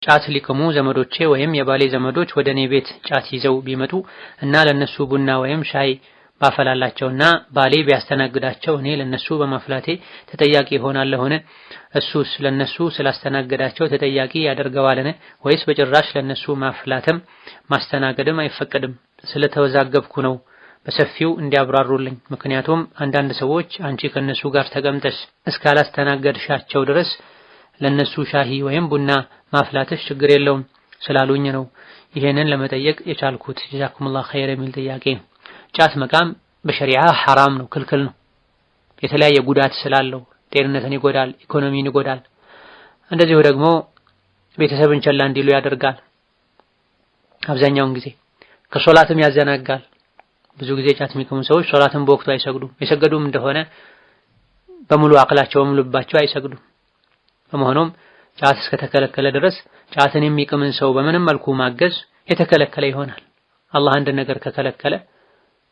ጫት ሊቅሙ ዘመዶቼ ወይም የባሌ ዘመዶች ወደ እኔ ቤት ጫት ይዘው ቢመጡ እና ለነሱ ቡና ወይም ሻይ ባፈላላቸውና ባሌ ቢያስተናግዳቸው እኔ ለነሱ በማፍላቴ ተጠያቂ እሆናለሁን? እሱስ ለነሱ ስላስተናገዳቸው ተጠያቂ ያደርገዋልን? ወይስ በጭራሽ ለነሱ ማፍላትም ማስተናገድም አይፈቀድም? ስለተወዛገብኩ ነው በሰፊው እንዲያብራሩልኝ። ምክንያቱም አንዳንድ ሰዎች አንቺ ከነሱ ጋር ተቀምጠሽ እስካላስተናገድሻቸው ድረስ ለነሱ ሻሂ ወይም ቡና ማፍላትሽ ችግር የለውም ስላሉኝ ነው ይሄንን ለመጠየቅ የቻልኩት። ጀዛኩሙላህ ኸይር የሚል ጥያቄ። ጫት መቃም በሸሪዓ ሐራም ነው፣ ክልክል ነው። የተለያየ ጉዳት ስላለው ጤንነትን ይጎዳል፣ ኢኮኖሚን ይጎዳል። እንደዚሁ ደግሞ ቤተሰብን ቸላ እንዲሉ ያደርጋል። አብዛኛውን ጊዜ ከሶላትም ያዘናጋል። ብዙ ጊዜ ጫት የሚቅሙ ሰዎች ሶላትን በወቅቱ አይሰግዱም። የሰገዱም እንደሆነ በሙሉ አቅላቸው በሙሉ ልባቸው አይሰግዱም። በመሆኑም ጫት እስከተከለከለ ድረስ ጫትን የሚቅምን ሰው በምንም መልኩ ማገዝ የተከለከለ ይሆናል። አላህ አንድ ነገር ከከለከለ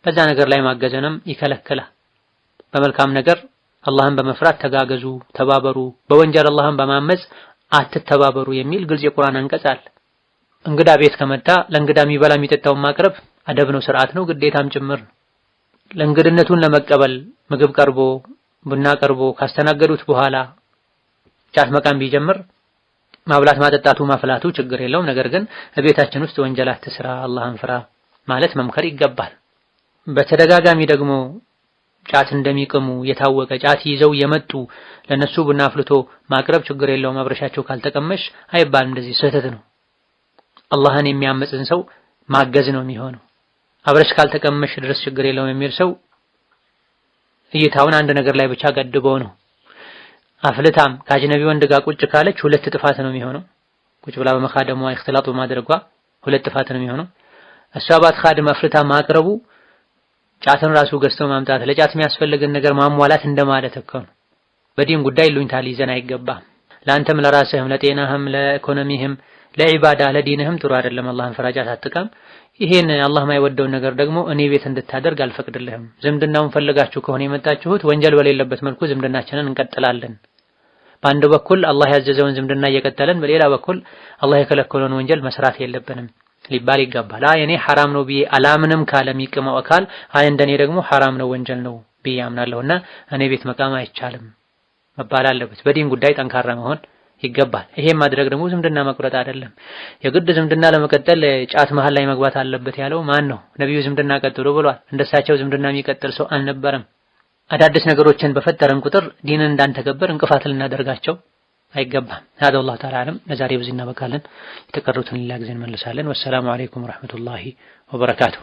በዛ ነገር ላይ ማገዝንም ይከለክላል። በመልካም ነገር አላህን በመፍራት ተጋገዙ፣ ተባበሩ፣ በወንጀል አላህን በማመጽ አትተባበሩ የሚል ግልጽ የቁርአን አንቀጽ አለ። እንግዳ ቤት ከመጣ ለእንግዳ የሚበላ የሚጠጣውን ማቅረብ አደብ ነው፣ ስርዓት ነው፣ ግዴታም ጭምር ነው። ለእንግድነቱን ለመቀበል ምግብ ቀርቦ ቡና ቀርቦ ካስተናገዱት በኋላ ጫት መቃም ቢጀምር ማብላት ማጠጣቱ ማፍላቱ ችግር የለውም። ነገር ግን በቤታችን ውስጥ ወንጀል አትስራ፣ አላህን ፍራ ማለት መምከር ይገባል። በተደጋጋሚ ደግሞ ጫት እንደሚቅሙ የታወቀ ጫት ይዘው የመጡ ለነሱ ቡና አፍልቶ ማቅረብ ችግር የለውም፣ አብረሻቸው ካልተቀመሽ አይባልም። እንደዚህ ስህተት ነው። አላህን የሚያመጽን ሰው ማገዝ ነው የሚሆነው። አብረሽ ካልተቀመሽ ድረስ ችግር የለውም የሚል ሰው እይታውን አንድ ነገር ላይ ብቻ ገድቦ ነው። አፍልታም ከአጅነቢ ወንድ ጋር ቁጭ ካለች ሁለት ጥፋት ነው የሚሆነው። ቁጭ ብላ በመኻደሟ እክትላጡ ማድረጓ ሁለት ጥፋት ነው የሚሆነው። እሷ ባትኻድም አፍልታ ማቅረቡ ጫትን ራሱ ገዝቶ ማምጣት ለጫት የሚያስፈልግን ነገር ማሟላት እንደማለት እኮ ነው። በዲን ጉዳይ ሉኝታ ሊይዘን አይገባም። ለአንተም ለራስህም ለጤናህም ለኢኮኖሚህም ለዒባዳ ለዲንህም ጥሩ አይደለም። አላህን ፍራ፣ ጫት አትቃም። ይሄን አላህ የማይወደውን ነገር ደግሞ እኔ ቤት እንድታደርግ አልፈቅድልህም። ዝምድናውን ፈልጋችሁ ከሆነ የመጣችሁት ወንጀል በሌለበት መልኩ ዝምድናችንን እንቀጥላለን። በአንድ በኩል አላህ ያዘዘውን ዝምድና እየቀጠለን በሌላ በኩል አላህ የከለከለውን ወንጀል መስራት የለብንም ሊባል ይገባል። እኔ ሐራም ነው ብዬ አላምንም ካለ የሚቅመው አካል እንደኔ ደግሞ ሐራም ነው ወንጀል ነው ብዬ አምናለሁና እኔ ቤት መቃም አይቻልም መባል አለበት። በዲን ጉዳይ ጠንካራ መሆን ይገባል። ይሄን ማድረግ ደግሞ ዝምድና መቁረጥ አይደለም። የግድ ዝምድና ለመቀጠል ጫት መሃል ላይ መግባት አለበት ያለው ማን ነው? ነብዩ ዝምድና ቀጥሉ ብሏል። እንደሳቸው ዝምድና የሚቀጥል ሰው አልነበረም። አዳዲስ ነገሮችን በፈጠረን ቁጥር ዲንን እንዳንተገበር እንቅፋት ልናደርጋቸው አይገባም። هذا والله تعالى اعلم። ለዛሬ በዚህ እናበቃለን። የተቀሩትን ሌላ ጊዜ እንመልሳለን። ወሰላሙ አለይኩም ወራህመቱላሂ ወበረካቱሁ።